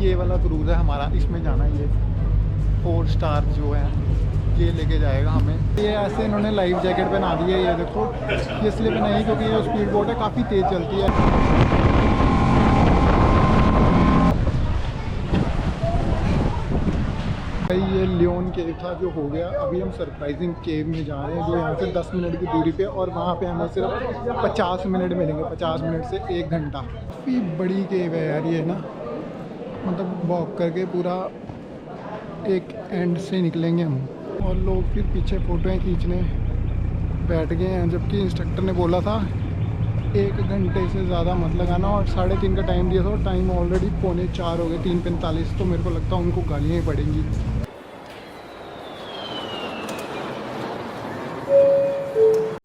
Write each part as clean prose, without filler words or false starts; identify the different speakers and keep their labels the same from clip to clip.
Speaker 1: ये वाला क्रूज़ है हमारा, इसमें जाना है। ये 4 स्टार जो है ये लेके जाएगा हमें। ये ऐसे इन्होंने लाइफ जैकेट पहना दी है, ये देखो। ये इसलिए बनाई क्योंकि ये स्पीड बोट है, काफ़ी तेज़ चलती है। ये लियोन केव था जो हो गया। अभी हम सरप्राइजिंग केव में जा रहे हैं जो यहाँ से 10 मिनट की दूरी पे, और वहाँ पे हमें सिर्फ 50 मिनट मिलेंगे, 50 मिनट से 1 घंटा। काफ़ी बड़ी केव है यार ये ना, मतलब वॉक करके पूरा एक एंड से निकलेंगे हम, और लोग फिर पीछे फ़ोटोएँ खींचने बैठ गए हैं, जबकि इंस्ट्रक्टर ने बोला था 1 घंटे से ज़्यादा मत लगाना, और 3:30 का टाइम दिया था, और टाइम ऑलरेडी 3:45 हो गए, 3:45। तो मेरे को लगता है उनको गालियाँ ही पड़ेंगी।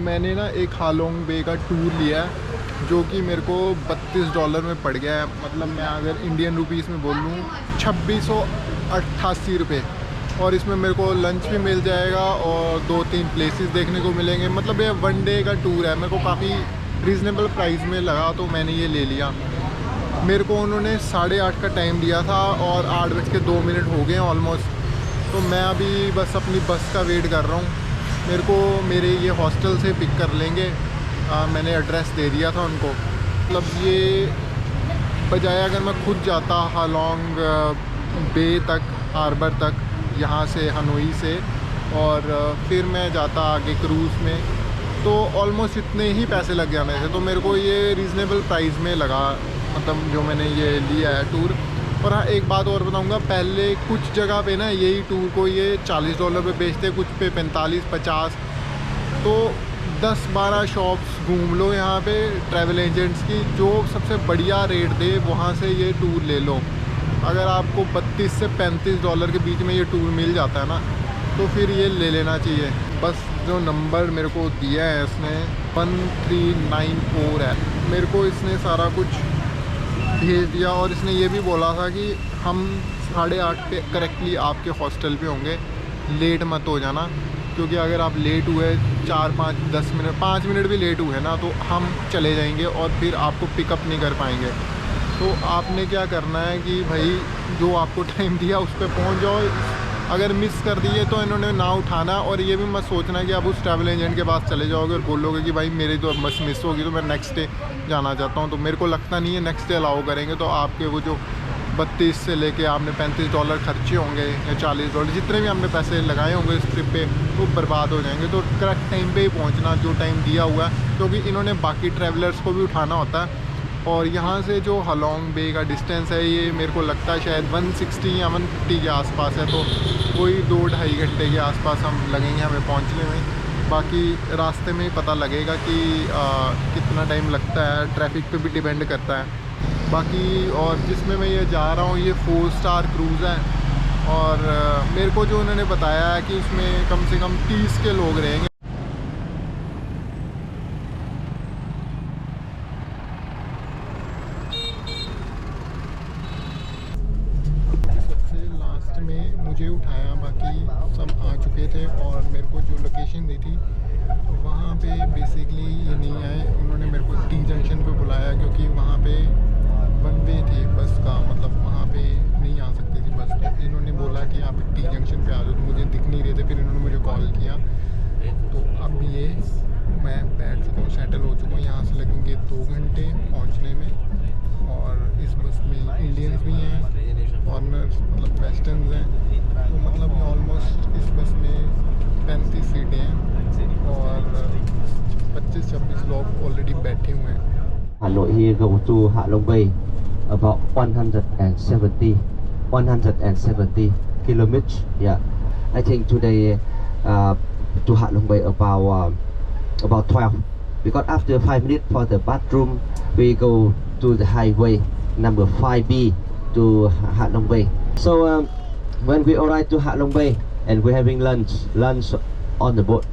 Speaker 1: मैंने ना एक हालोंग बे का टूर लिया है जो कि मेरे को $32 में पड़ गया है। मतलब मैं अगर इंडियन रुपीस में बोल लूँ 2688 रुपये, और इसमें मेरे को लंच भी मिल जाएगा और 2-3 प्लेसेस देखने को मिलेंगे। मतलब ये 1 डे का टूर है, मेरे को काफ़ी रीज़नेबल प्राइस में लगा, तो मैंने ये ले लिया। मेरे को उन्होंने 8:30 का टाइम दिया था और 8:02 हो गए ऑलमोस्ट। तो मैं अभी बस अपनी बस का वेट कर रहा हूँ। मेरे को मेरे ये हॉस्टल से पिक कर लेंगे, मैंने एड्रेस दे दिया था उनको। मतलब ये बजाय अगर मैं खुद जाता हालोंग बे तक, हार्बर तक, यहाँ से हनोई से, और फिर मैं जाता आगे क्रूज़ में, तो ऑलमोस्ट इतने ही पैसे लग गया मेरे से। तो मेरे को ये रीज़नेबल प्राइस में लगा, मतलब जो मैंने ये लिया है टूर। और हाँ, एक बात और बताऊंगा, पहले कुछ जगह पे ना यही टूर को ये $40 पे बेचते, कुछ पे 45-50। तो 10-12 शॉप्स घूम लो यहाँ पे ट्रैवल एजेंट्स की, जो सबसे बढ़िया रेट दे वहाँ से ये टूर ले लो। अगर आपको $32 से $35 के बीच में ये टूर मिल जाता है ना, तो फिर ये ले लेना चाहिए। बस जो नंबर मेरे को दिया है इसने 1394 है, मेरे को इसने सारा कुछ भेज दिया, और इसने ये भी बोला था कि हम 8:30 पे करेक्टली आपके हॉस्टल पे होंगे, लेट मत हो जाना, क्योंकि अगर आप लेट हुए 4-5-10 मिनट, 5 मिनट भी लेट हुए ना, तो हम चले जाएंगे और फिर आपको पिकअप नहीं कर पाएंगे। तो आपने क्या करना है कि भाई जो आपको टाइम दिया उस पर पहुँच जाओ। अगर मिस कर दिए तो इन्होंने ना उठाना, और ये भी मत सोचना कि आप उस ट्रैवल एजेंट के पास चले जाओगे और बोलोगे कि भाई मेरी तो बस मिस होगी तो मैं नेक्स्ट डे जाना चाहता हूँ। तो मेरे को लगता नहीं है नेक्स्ट डे अलाउ करेंगे। तो आपके वो जो 32 से लेके आपने $35 खर्चे होंगे या $40, जितने भी हमने पैसे लगाए होंगे इस ट्रिप पे, वो बर्बाद हो जाएंगे। तो करेक्ट टाइम पे ही पहुँचना, जो टाइम दिया हुआ है, क्योंकि इन्होंने बाकी ट्रैवलर्स को भी उठाना होता है। और यहाँ से जो हालोंग बे का डिस्टेंस है, ये मेरे को लगता है शायद 160 या 150 के आसपास है। तो कोई 2-2.5 घंटे के आसपास हम लगेंगे हमें पहुँचने में। बाकी रास्ते में ही पता लगेगा कि कितना टाइम लगता है, ट्रैफिक पे भी डिपेंड करता है। बाकी और जिसमें मैं ये जा रहा हूँ ये 4 स्टार क्रूज़ है, और मेरे को जो उन्होंने बताया है कि उसमें कम से कम 30 के लोग रहेंगे। मुझे उठाया, बाकी सब आ चुके थे, और मेरे को जो लोकेशन दी थी वहाँ पे बेसिकली ये नहीं आए। उन्होंने मेरे को टी जंक्शन पे बुलाया, क्योंकि वहाँ पे 1 वे थी बस का, मतलब वहाँ पे नहीं आ सकती थी बस। तो इन्होंने बोला कि आप टी जंक्शन पे आ जाओ, तो मुझे दिख नहीं रहे थे। फिर इन्होंने मुझे कॉल किया, तो अब ये मैं बैठ चुका हूँ, सेटल हो चुका हूँ। यहाँ से लगेंगे 2 घंटे पहुँचने में, और इस बस में इंडियंस भी हैं, फॉरनर्स मतलब वेस्टर्नस हैं। तो मतलब ऑलमोस्ट इस बस में 35 सीटें हैं, और 25-26 लोग ऑलरेडी बैठे हुए हैं।
Speaker 2: Hanoi here go to Ha Long Bay about 170 kilometers. Yeah, I think today to Ha Long Bay about 12, because after 5 minutes for the bathroom we go to the highway number 5B to Ha Long Bay. So when we arrive to Ha Long Bay and we're having lunch on the boat.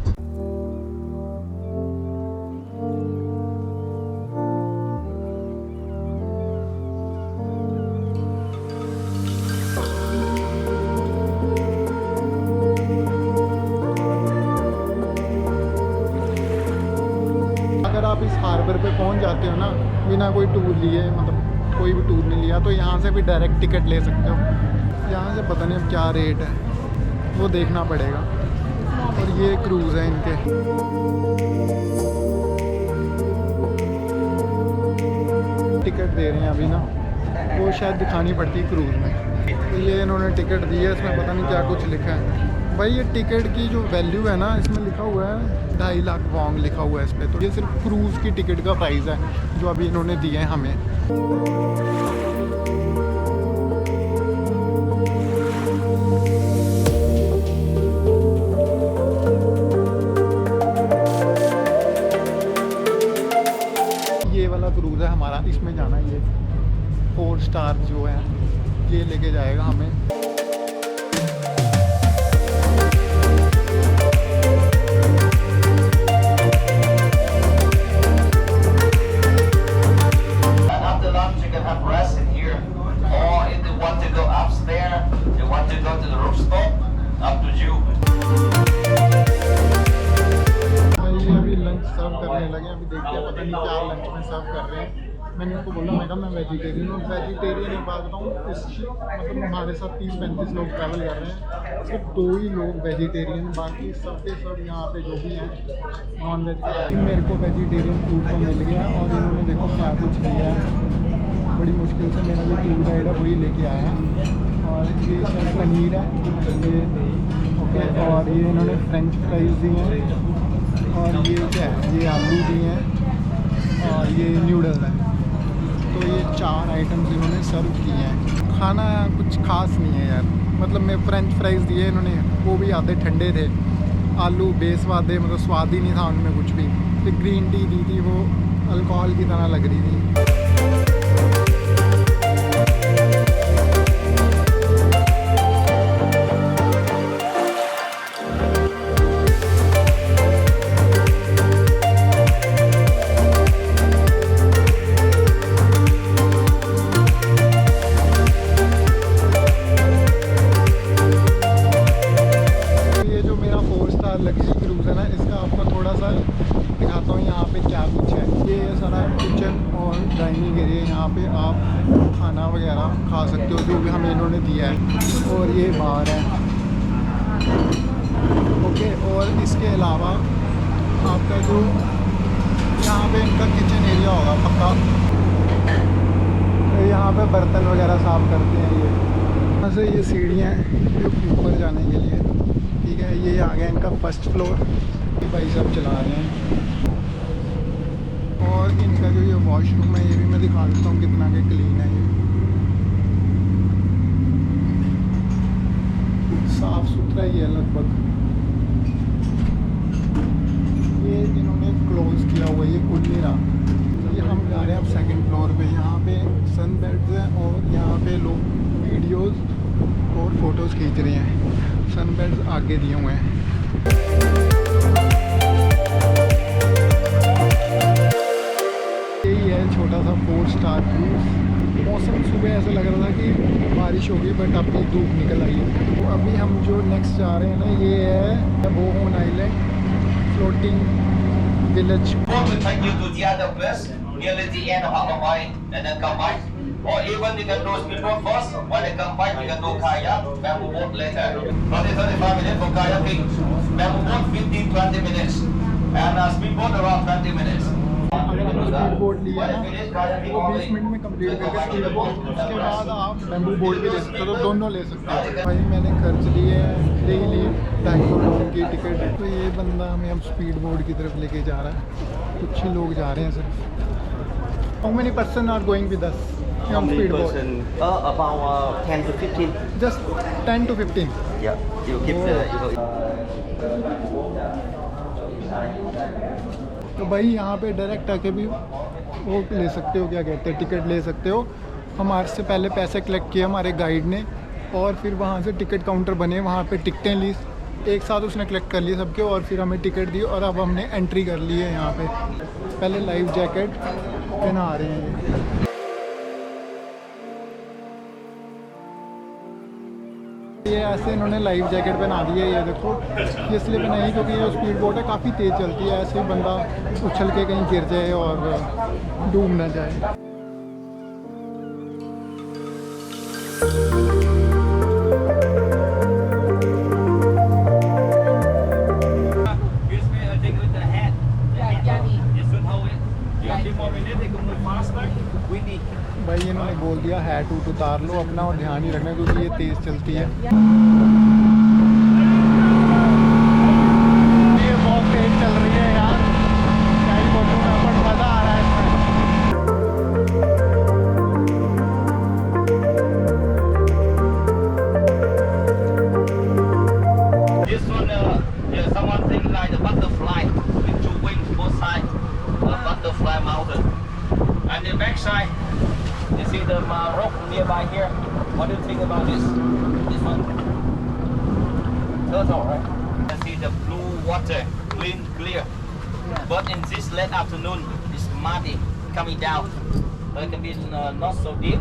Speaker 1: अगर आप इस harbour पे पहुंच जाते हो ना बिना कोई टूर लिए, मतलब कोई भी टूर नहीं लिया, तो यहाँ से भी डायरेक्ट टिकट ले सकते हो। यहाँ से पता नहीं अब क्या रेट है, वो देखना पड़ेगा। और ये क्रूज़ है इनके। टिकट दे रहे हैं अभी ना, वो शायद दिखानी पड़ती है क्रूज़ में। तो ये इन्होंने टिकट दी है, इसमें पता नहीं क्या कुछ लिखा है भाई। ये टिकट की जो वैल्यू है ना, इसमें लिखा हुआ है 2.5 लाख वॉन्ग लिखा हुआ है इस पर। तो ये सिर्फ क्रूज़ की टिकट का प्राइस है जो अभी इन्होंने दिया है हमें। ये वाला क्रूज़ है हमारा, इसमें जाना है। ये 4 स्टार जो है ये लेके जाएगा हमें। सर्व करने लगे, अभी देखते हैं पता नहीं क्या लंच में सर्व कर रहे हैं। मैंने उनको बोला, मैं कहा मैं वेजिटेरियन हूँ। वेजिटेरियन एक बात बताऊँ, इस मतलब हमारे साथ 30-35 लोग ट्रैवल कर रहे हैं, सिर्फ 2 ही लोग वेजिटेरियन, बाकी सब के सब यहाँ पे जो भी हैं नॉन वेज। मेरे को वेजिटेरियन फूड तो मिल गया और इन्होंने देखो क्या कुछ दिया है। बड़ी मुश्किल से मेरा जो टूर गाइड है वही लेके आया। और ये सब पनीर है, ये ओके। और ये इन्होंने फ्रेंच फ्राइज दिए हैं, और ये क्या है, ये आलू दिए हैं, और ये नूडल्स हैं। तो ये 4 आइटम्स इन्होंने सर्व किए हैं। खाना कुछ खास नहीं है यार, मतलब मैं फ्रेंच फ्राइज़ दिए इन्होंने, वो भी आधे ठंडे थे। आलू बेस्वादे, मतलब स्वाद ही नहीं था उनमें कुछ भी। फिर ग्रीन टी दी थी, वो अल्कोहल की तरह लग रही थी। लग्जरी क्रूज़ है ना, इसका आपको थोड़ा सा दिखाता हूँ यहाँ पे क्या कुछ है। ये सारा किचन और डाइनिंग एरिया, यहाँ पे आप खाना वगैरह खा सकते हो जो भी हमें इन्होंने दिया है। और ये बाहर है, ओके। और इसके अलावा आपका जो यहाँ पे इनका किचन एरिया होगा पक्का, तो यहाँ पे बर्तन वगैरह साफ़ करते हैं। ये यहाँ से ये सीढ़ियाँ हैं ऊपर जाने के लिए, ठीक है। ये आ गया इनका फर्स्ट फ्लोर, भाई सब चला रहे हैं। और इनका जो ये वॉशरूम है, ये भी मैं दिखा देता हूँ कितना के क्लीन है। ये साफ सुथरा ही है लगभग। ये इन्होंने क्लोज किया हुआ है, ये खुल नहीं रहा। ये हम जा रहे हैं अब 2nd फ्लोर पे। यहाँ पे सनबेड्स हैं और यहाँ पे लोग वीडियोस और फोटोज़ खींच रहे हैं। सनबेड्स आगे दिए हुए हैं। यही है छोटा सा 4 स्टार क्रूज़। मौसम सुबह ऐसा लग रहा था कि बारिश होगी, बट अभी धूप निकल आई है। तो अभी हम जो नेक्स्ट जा रहे हैं ना, ये है बोहोन island floating village.
Speaker 3: Or even you can do speedboat first, when they come back you can do kayak, bamboo boat later. 30-35 minutes for kayaking, bamboo boat 15-20 minutes, and speedboat around 20 minutes.
Speaker 1: Speed boat लिया ना, वो 20 minute में complete करके speed boat, उसके बाद आप bamboo boat भी ले सकते हो, तो दोनों ले सकते हो। भाई मैंने खर्च लिए हैं डेली 250 की टिकट। तो ये बंदा हमें अब स्पीड बोट की तरफ लेके जा रहा है। कुछ ही लोग जा रहे हैं सिर्फ। How many person are going with us?
Speaker 4: How many person? About 10 to 15.
Speaker 1: Just 10 to 15.
Speaker 4: Yeah, you keep the.
Speaker 1: तो भाई यहाँ पे डायरेक्ट आके भी वो ले सकते हो, क्या कहते हैं, टिकट ले सकते हो। हमारे से पहले पैसे कलेक्ट किए हमारे गाइड ने, और फिर वहाँ से टिकट काउंटर बने, वहाँ पे टिकटें ली एक साथ उसने कलेक्ट कर लिए सबके, और फिर हमें टिकट दी और अब हमने एंट्री कर ली है यहाँ पे। पहले लाइफ जैकेट पहना रहे हैं। ये ऐसे इन्होंने लाइफ जैकेट पहना दी है, ये देखो। ये इसलिए बनाई क्योंकि ये स्पीड बोट है, काफ़ी तेज़ चलती है, ऐसे ही बंदा उछल के कहीं गिर जाए और डूब ना जाए। भाई इन्होंने बोल दिया हैट उट उतार लो अपना और ध्यान ही रखना क्योंकि ये तेज़ चलती है। ये बहुत तेज़ चल रही है यार, क्या ही बोलूं मैं, बट मज़ा आ रहा है इसमें।
Speaker 3: This one, someone think like the butterfly with two wings both sides, butterfly mountain. And the back side, you see the rock nearby here. What do you think about this? This one? Turtle, right? You can see the blue water, clean, clear. But in this late afternoon, it's muddy coming down. So it can be not so deep.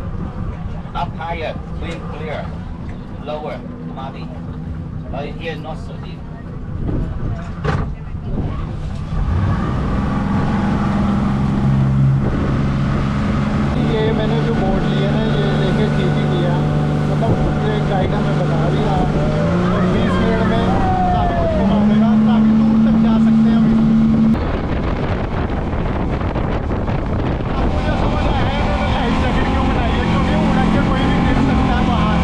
Speaker 3: Up higher, clean, clear. Lower, muddy. But here not so deep.
Speaker 1: ये मैंने जो board लिया ना ये लेके ठीक ही किया, मतलब ये गाइड हमें बता भी रहा है और 20 मिनट में काफ़ी कुछ घुमा देगा, काफ़ी दूर तक जा सकते हैं हम। अब मुझे समझ आया है इन्होंने लाइफ जैकेट क्यों बनाई है, क्योंकि उड़ के कोई भी गिर सकता है बाहर।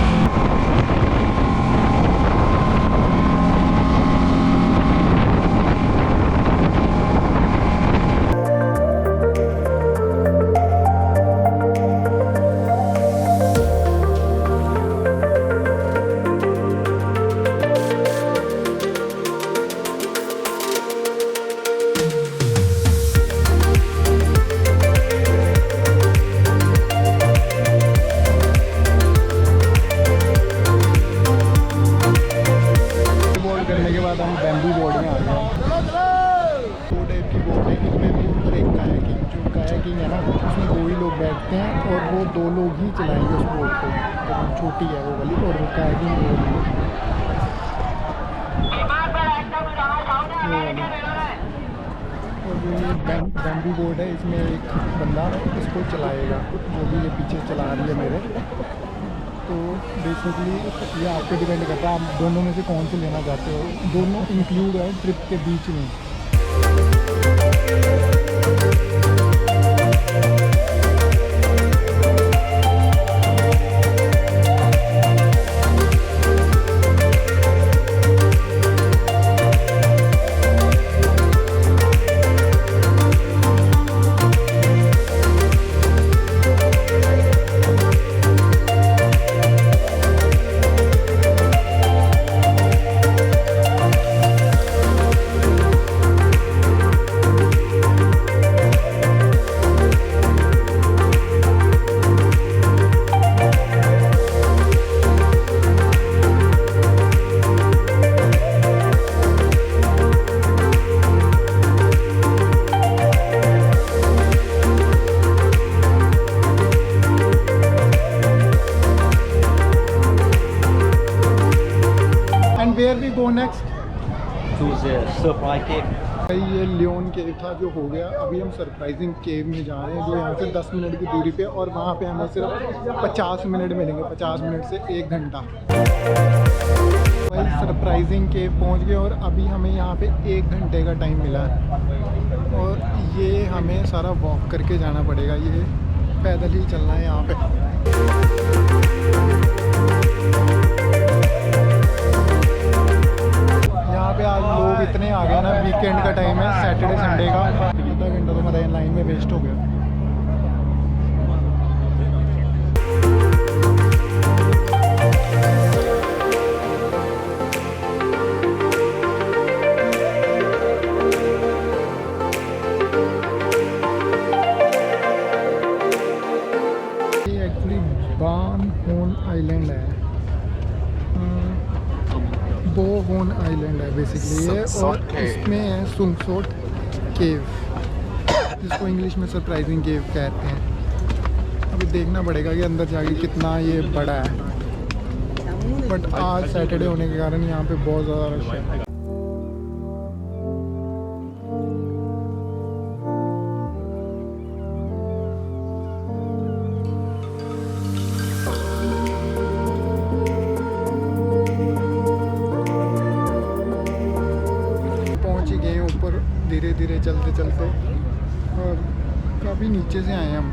Speaker 1: करने के बाद हम बैम्बू बोर्ड में आ गए। दो टाइप की बोट है, इसमें ऊपर एक कायाकिंग, जो कायाकिंग है ना उसमें 2 ही लोग बैठते हैं और वो 2 लोग ही चलाएंगे उस बोट को, तो छोटी है वो वाली, और वो कायाकिंग वो वाली। और जो ये बैम्बू बोर्ड है इसमें एक बंदा इसको चलाएगा, जो भी ये पीछे चला रही है मेरे। तो बेसिकली ये आप पे डिपेंड करता है आप दोनों में से कौन से लेना चाहते हो, दोनों इंक्लूड है ट्रिप के बीच में। Where we go next?
Speaker 4: To the surprise cave.
Speaker 1: भाई ये लियोन केव था जो हो गया, अभी हम सरप्राइजिंग केव में जा रहे हैं जो यहाँ से 10 मिनट की दूरी पे, और वहाँ पे हमें सिर्फ 50 मिनट मिलेंगे, 50 मिनट से 1 घंटा। भाई सरप्राइजिंग केव पहुँच गए और अभी हमें यहाँ पे 1 घंटे का टाइम मिला है और ये हमें सारा वॉक करके जाना पड़ेगा, ये पैदल ही चलना है यहाँ पे। यहाँ पे आज लोग इतने आ गए ना, वीकेंड का टाइम है, सैटरडे संडे का। आधा घंटा तो मेरा लाइन में वेस्ट हो गया। ये एक्चुअली बान होन आइलैंड है, बो होन आइलैंड है बेसिकली ये, और इसमें है सुंगसोट केव, जिसको इंग्लिश में सरप्राइजिंग केव कहते हैं। अभी देखना पड़ेगा कि अंदर जाके कितना ये बड़ा है, बट आज सैटरडे होने के कारण यहाँ पे बहुत ज़्यादा रश है। धीरे धीरे चलते चलते, और काफ़ी नीचे से आए हैं हम।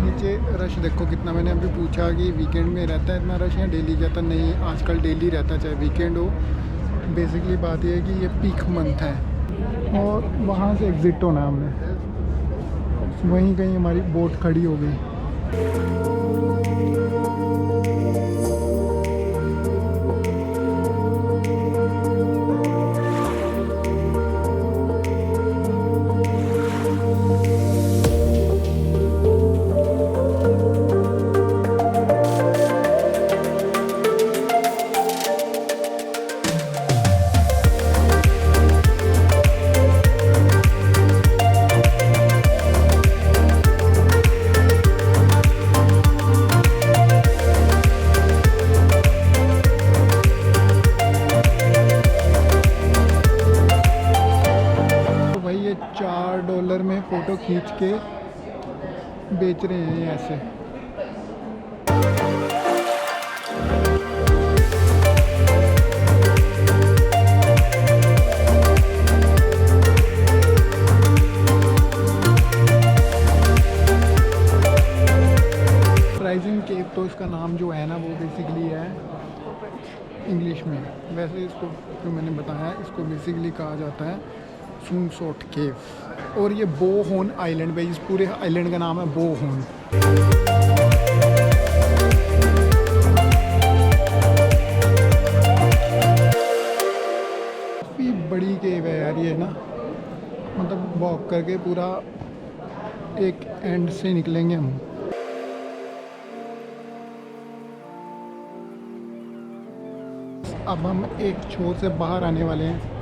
Speaker 1: नीचे रश देखो कितना। मैंने अभी पूछा कि वीकेंड में रहता है इतना रश या डेली, कहता नहीं आजकल डेली रहता है चाहे वीकेंड हो। बेसिकली बात यह है कि ये पीक मंथ है और वहाँ से एग्ज़िट होना है हमने। वहीं कहीं हमारी बोट खड़ी हो गई। $4 में फ़ोटो खींच के बेच रहे हैं ये ऐसे। राइजिंग केव तो इसका नाम जो है ना वो बेसिकली है इंग्लिश में। वैसे इसको जो मैंने बताया इसको बेसिकली कहा जाता है सुनसोट केव। और ये बोहोन आइलैंड पे, इस पूरे आइलैंड का नाम है बोहोन। काफ़ी बड़ी केव है यार ये ना, मतलब वॉक करके पूरा एक एंड से निकलेंगे हम। अब हम एक छोर से बाहर आने वाले हैं।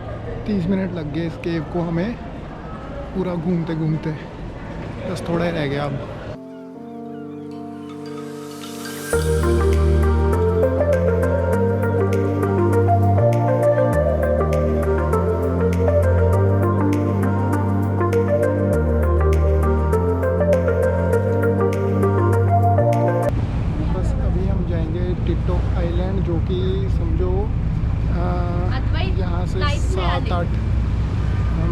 Speaker 1: 30 मिनट लग गए इस केव को हमें पूरा घूमते घूमते, बस थोड़ा ही रह गया अब। बस अभी हम जाएंगे टिटो आइलैंड, जो कि समझो यहाँ से 7-8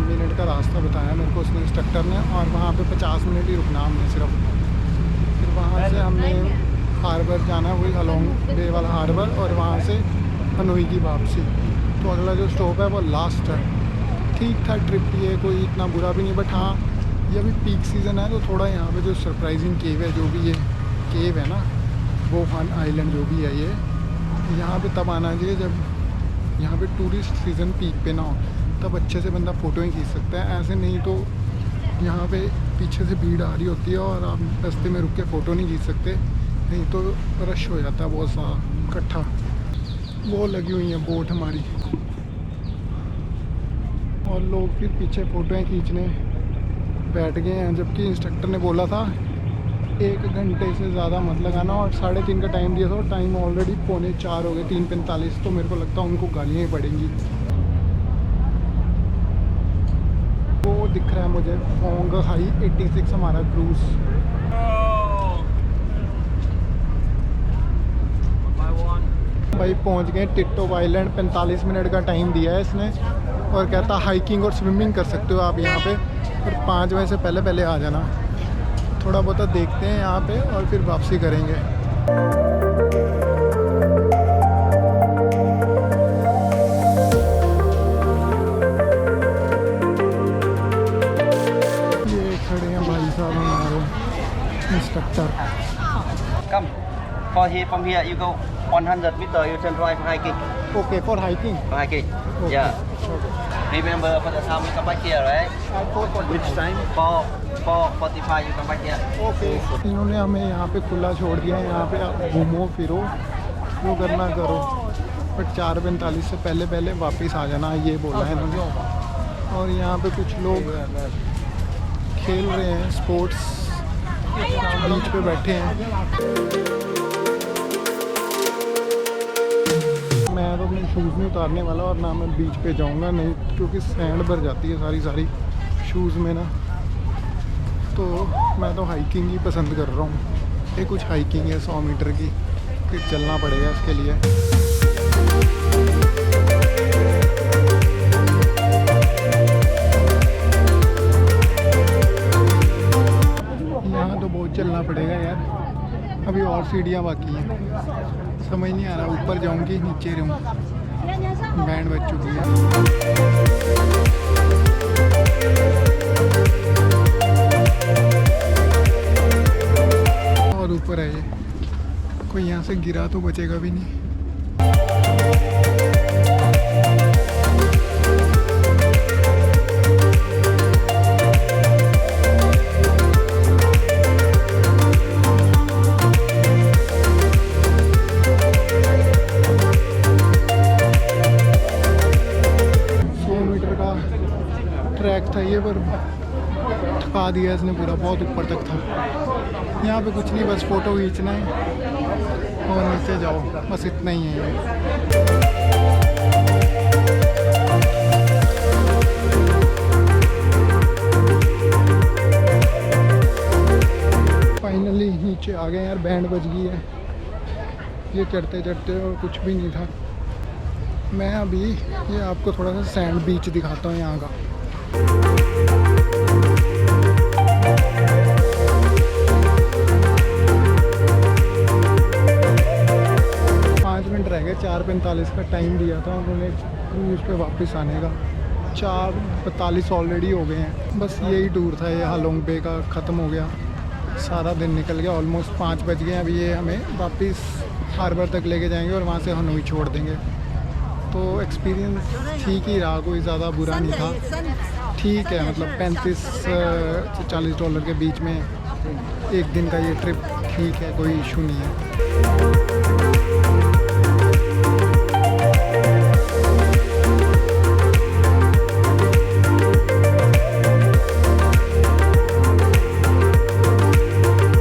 Speaker 1: मिनट का रास्ता बताया मेरे को उसने इंस्ट्रक्टर ने, और वहाँ पे 50 मिनट ही रुकना हमने सिर्फ। फिर वहाँ से हमने हार्बर जाना है, वही अलोंग बे वाला हार्बर, और वहाँ से हनोई की वापसी। तो अगला जो स्टॉप है वो लास्ट है। ठीक था ट्रिप, ये कोई इतना बुरा भी नहीं, बट हाँ ये अभी पीक सीज़न है तो थोड़ा यहाँ पे जो सरप्राइजिंग केव है, जो भी ये केव है ना बोहोन आइलैंड जो भी है, ये यहाँ पे तब आना चाहिए जब यहाँ पे टूरिस्ट सीज़न पीक पे ना हो, तब अच्छे से बंदा फ़ोटो ही खींच सकता है। ऐसे नहीं तो यहाँ पे पीछे से भीड़ आ रही होती है और आप रास्ते में रुक के फ़ोटो नहीं खींच सकते, नहीं तो रश हो जाता है बहुत सारा इकट्ठा। वो लगी हुई है बोट हमारी, और लोग फिर पीछे फ़ोटोएँ खींचने बैठ गए हैं, जबकि इंस्ट्रक्टर ने बोला था 1 घंटे से ज़्यादा मत लगाना, और 3:30 का टाइम दिया था और टाइम ऑलरेडी 3:45 हो गए, 3:45। तो मेरे को लगता है उनको गालियाँ ही पड़ेंगी। वो दिख रहा है मुझे फोंग हाई 86 हमारा क्रूज़। भाई पहुंच गए टिटो आइलैंड। 45 मिनट का टाइम दिया है इसने, और कहता हाइकिंग और स्विमिंग कर सकते हो आप यहाँ पे, और 5 बजे से पहले आ जाना। थोड़ा बहुत देखते हैं यहाँ पे और फिर वापसी करेंगे। ये खड़े हैं भाई साहब हमारे instructor.
Speaker 4: Come. From here you go 100 meter. You can drive hiking.
Speaker 1: Okay for hiking.
Speaker 4: Hiking. Yeah. Remember for the time you come back here, right? Which time? 4:45 you come back here.
Speaker 1: Okay. इन्होंने हमें यहाँ पे खुला छोड़ दिया है, यहाँ पे आप घूमो फिरो जो करना करो, बट 4:45 से पहले वापस आ जाना, ये बोला है इन्होंने। और यहाँ पे कुछ लोग खेल रहे हैं स्पोर्ट्स, बीच पे बैठे हैं। मैं तो अपने शूज़ नहीं उतारने वाला, और ना मैं बीच पे जाऊंगा, नहीं क्योंकि सैंड भर जाती है सारी शूज़ में ना। तो मैं तो हाइकिंग ही पसंद कर रहा हूँ। ये कुछ हाइकिंग है 100 मीटर की, फिर चलना पड़ेगा इसके लिए। और सीढ़ियाँ बाकी हैं, समझ नहीं आ रहा ऊपर जाऊँ कि नीचे रहूँ। बैंड बज चुकी है। और ऊपर है ये, कोई यहाँ से गिरा तो बचेगा भी नहीं। ट्रैक था ये, पर थका दिया इसने पूरा, बहुत ऊपर तक था। यहाँ पे कुछ नहीं, बस फ़ोटो खींचना है और नीचे जाओ, बस इतना ही है ये। फाइनली नीचे आ गए यार, बैंड बज गई है। ये चढ़ते चढ़ते और कुछ भी नहीं था। मैं अभी ये आपको थोड़ा सा सैंड बीच दिखाता हूँ यहाँ का। 5 मिनट रह गए, 4:45 का टाइम दिया था उन्होंने क्रूज़ पे वापस आने का। 4:45 ऑलरेडी हो गए हैं। बस यही टूर था ये हालोंग बे का, ख़त्म हो गया। सारा दिन निकल गया, ऑलमोस्ट 5 बज गए। अभी ये हमें वापस हार्बर तक लेके जाएंगे और वहाँ से हनोई छोड़ देंगे। तो एक्सपीरियंस ठीक ही रहा, कोई ज़्यादा बुरा नहीं था। ठीक है, मतलब 35 से $40 के बीच में एक दिन का ये ट्रिप ठीक है, कोई इशू नहीं है।